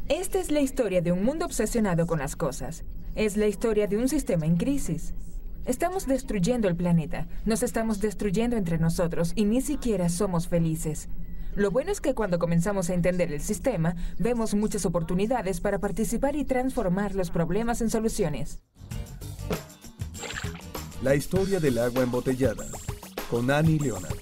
Esta es la historia de un mundo obsesionado con las cosas. Es la historia de un sistema en crisis. Estamos destruyendo el planeta, nos estamos destruyendo entre nosotros y ni siquiera somos felices. Lo bueno es que cuando comenzamos a entender el sistema, vemos muchas oportunidades para participar y transformar los problemas en soluciones. La historia del agua embotellada, con Annie Leonard.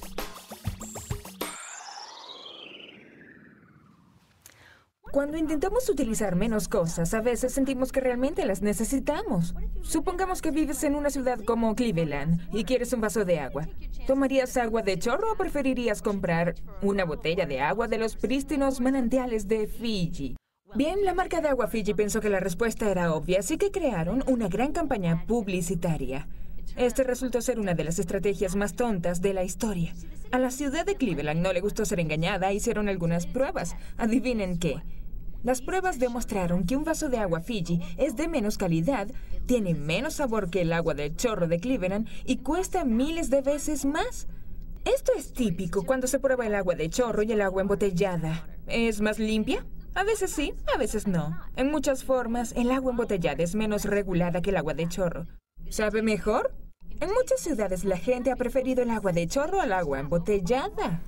Cuando intentamos utilizar menos cosas, a veces sentimos que realmente las necesitamos. Supongamos que vives en una ciudad como Cleveland y quieres un vaso de agua. ¿Tomarías agua de chorro o preferirías comprar una botella de agua de los prístinos manantiales de Fiji? Bien, la marca de agua Fiji pensó que la respuesta era obvia, así que crearon una gran campaña publicitaria. Este resultó ser una de las estrategias más tontas de la historia. A la ciudad de Cleveland no le gustó ser engañada, hicieron algunas pruebas. ¿Adivinen qué? Las pruebas demostraron que un vaso de agua Fiji es de menos calidad, tiene menos sabor que el agua del chorro de Cleveland y cuesta miles de veces más. Esto es típico cuando se prueba el agua de chorro y el agua embotellada. ¿Es más limpia? A veces sí, a veces no. En muchas formas, el agua embotellada es menos regulada que el agua de chorro. ¿Sabe mejor? En muchas ciudades la gente ha preferido el agua de chorro al agua embotellada.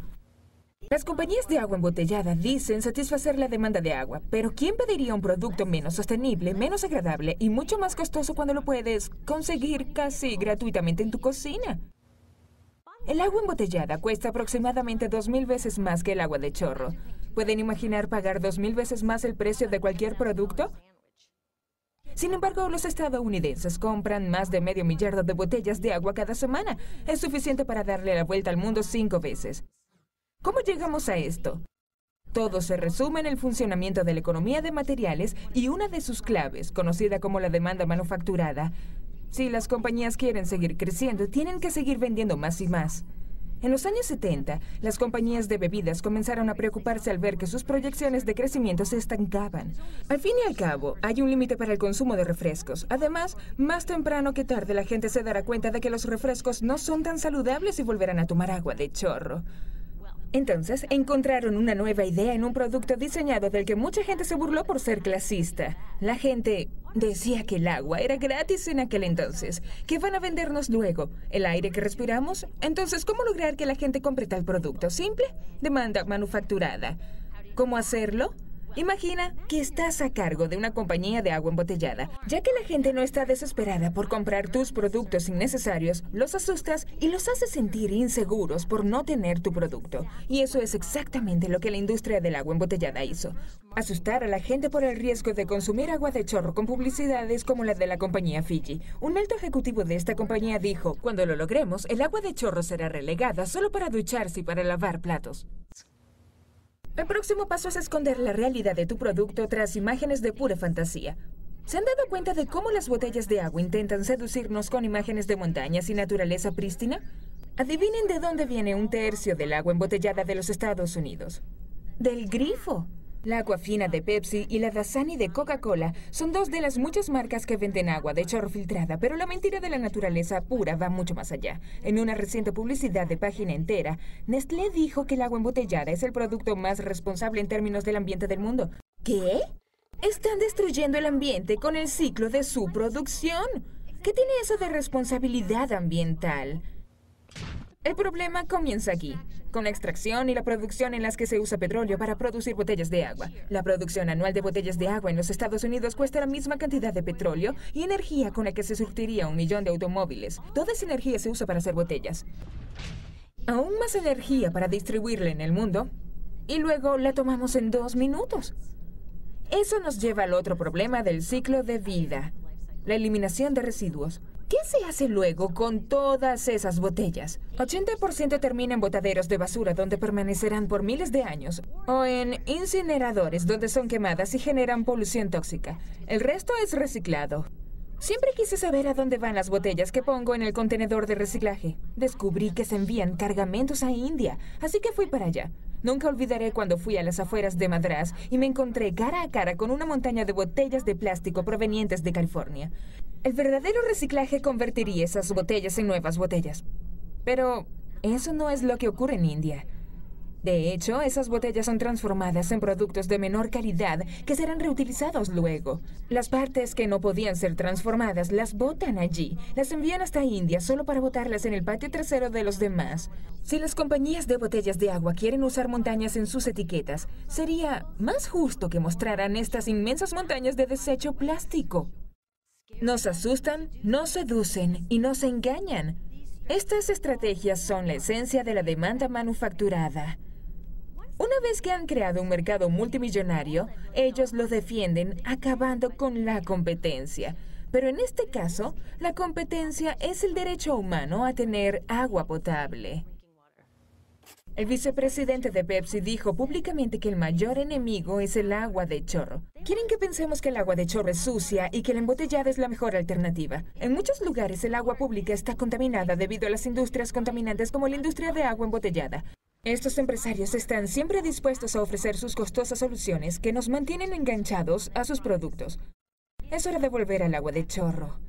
Las compañías de agua embotellada dicen satisfacer la demanda de agua, pero ¿quién pediría un producto menos sostenible, menos agradable y mucho más costoso cuando lo puedes conseguir casi gratuitamente en tu cocina? El agua embotellada cuesta aproximadamente 2,000 veces más que el agua de chorro. ¿Pueden imaginar pagar 2,000 veces más el precio de cualquier producto? Sin embargo, los estadounidenses compran más de 500 millones de botellas de agua cada semana. Es suficiente para darle la vuelta al mundo 5 veces. ¿Cómo llegamos a esto? Todo se resume en el funcionamiento de la economía de materiales y una de sus claves, conocida como la demanda manufacturada. Si las compañías quieren seguir creciendo, tienen que seguir vendiendo más y más. En los años 70, las compañías de bebidas comenzaron a preocuparse al ver que sus proyecciones de crecimiento se estancaban. Al fin y al cabo, hay un límite para el consumo de refrescos. Además, más temprano que tarde la gente se dará cuenta de que los refrescos no son tan saludables y volverán a tomar agua de chorro. Entonces, encontraron una nueva idea en un producto diseñado del que mucha gente se burló por ser clasista. La gente decía que el agua era gratis en aquel entonces. ¿Qué van a vendernos luego? ¿El aire que respiramos? Entonces, ¿cómo lograr que la gente compre tal producto? Simple, demanda manufacturada. ¿Cómo hacerlo? Imagina que estás a cargo de una compañía de agua embotellada. Ya que la gente no está desesperada por comprar tus productos innecesarios, los asustas y los haces sentir inseguros por no tener tu producto. Y eso es exactamente lo que la industria del agua embotellada hizo. Asustar a la gente por el riesgo de consumir agua de chorro con publicidades como la de la compañía Fiji. Un alto ejecutivo de esta compañía dijo, cuando lo logremos, el agua de chorro será relegada solo para ducharse y para lavar platos. El próximo paso es esconder la realidad de tu producto tras imágenes de pura fantasía. ¿Se han dado cuenta de cómo las botellas de agua intentan seducirnos con imágenes de montañas y naturaleza prístina? Adivinen de dónde viene 1/3 del agua embotellada de los Estados Unidos. Del grifo. La Aquafina de Pepsi y la Dasani de Coca-Cola son dos de las muchas marcas que venden agua de chorro filtrada, pero la mentira de la naturaleza pura va mucho más allá. En una reciente publicidad de página entera, Nestlé dijo que el agua embotellada es el producto más responsable en términos del ambiente del mundo. ¿Qué? Están destruyendo el ambiente con el ciclo de su producción. ¿Qué tiene eso de responsabilidad ambiental? El problema comienza aquí, con la extracción y la producción en las que se usa petróleo para producir botellas de agua. La producción anual de botellas de agua en los Estados Unidos cuesta la misma cantidad de petróleo y energía con la que se surtiría 1 millón de automóviles. Toda esa energía se usa para hacer botellas. Aún más energía para distribuirla en el mundo y luego la tomamos en 2 minutos. Eso nos lleva al otro problema del ciclo de vida, la eliminación de residuos. ¿Qué se hace luego con todas esas botellas? 80% termina en botaderos de basura donde permanecerán por miles de años o en incineradores donde son quemadas y generan polución tóxica. El resto es reciclado. Siempre quise saber a dónde van las botellas que pongo en el contenedor de reciclaje. Descubrí que se envían cargamentos a India, así que fui para allá. Nunca olvidaré cuando fui a las afueras de Madrás y me encontré cara a cara con una montaña de botellas de plástico provenientes de California. El verdadero reciclaje convertiría esas botellas en nuevas botellas. Pero eso no es lo que ocurre en India. De hecho, esas botellas son transformadas en productos de menor calidad que serán reutilizados luego. Las partes que no podían ser transformadas las botan allí. Las envían hasta India solo para botarlas en el patio trasero de los demás. Si las compañías de botellas de agua quieren usar montañas en sus etiquetas, sería más justo que mostraran estas inmensas montañas de desecho plástico. Nos asustan, nos seducen y nos engañan. Estas estrategias son la esencia de la demanda manufacturada. Una vez que han creado un mercado multimillonario, ellos lo defienden acabando con la competencia. Pero en este caso, la competencia es el derecho humano a tener agua potable. El vicepresidente de Pepsi dijo públicamente que el mayor enemigo es el agua de chorro. Quieren que pensemos que el agua de chorro es sucia y que la embotellada es la mejor alternativa. En muchos lugares el agua pública está contaminada debido a las industrias contaminantes como la industria de agua embotellada. Estos empresarios están siempre dispuestos a ofrecer sus costosas soluciones que nos mantienen enganchados a sus productos. Es hora de volver al agua de chorro.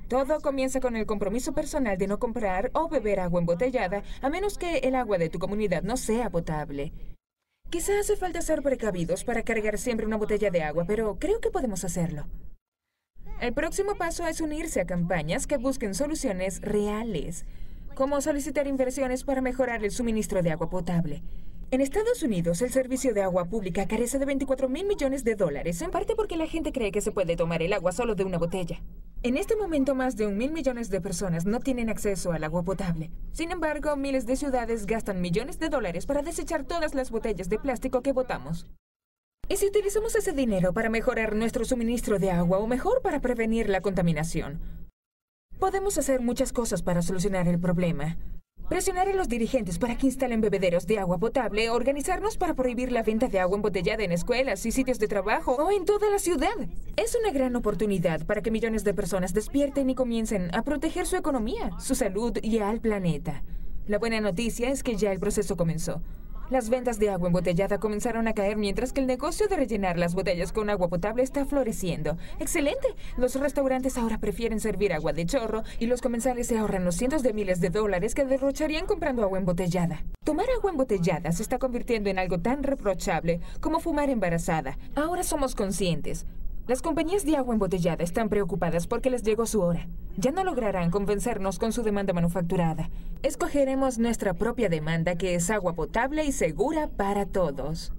Todo comienza con el compromiso personal de no comprar o beber agua embotellada a menos que el agua de tu comunidad no sea potable. Quizá hace falta ser precavidos para cargar siempre una botella de agua, pero creo que podemos hacerlo. El próximo paso es unirse a campañas que busquen soluciones reales, como solicitar inversiones para mejorar el suministro de agua potable. En Estados Unidos, el servicio de agua pública carece de $24,000 millones, en parte porque la gente cree que se puede tomar el agua solo de una botella. En este momento, más de 1,000 millones de personas no tienen acceso al agua potable. Sin embargo, miles de ciudades gastan millones de dólares para desechar todas las botellas de plástico que botamos. ¿Y si utilizamos ese dinero para mejorar nuestro suministro de agua o mejor para prevenir la contaminación? Podemos hacer muchas cosas para solucionar el problema. Presionar a los dirigentes para que instalen bebederos de agua potable, organizarnos para prohibir la venta de agua embotellada en escuelas y sitios de trabajo o en toda la ciudad. Es una gran oportunidad para que millones de personas despierten y comiencen a proteger su economía, su salud y al planeta. La buena noticia es que ya el proceso comenzó. Las ventas de agua embotellada comenzaron a caer mientras que el negocio de rellenar las botellas con agua potable está floreciendo. ¡Excelente! Los restaurantes ahora prefieren servir agua de chorro y los comensales se ahorran los cientos de miles de dólares que derrocharían comprando agua embotellada. Tomar agua embotellada se está convirtiendo en algo tan reprochable como fumar embarazada. Ahora somos conscientes. Las compañías de agua embotellada están preocupadas porque les llegó su hora. Ya no lograrán convencernos con su demanda manufacturada. Escogeremos nuestra propia demanda, que es agua potable y segura para todos.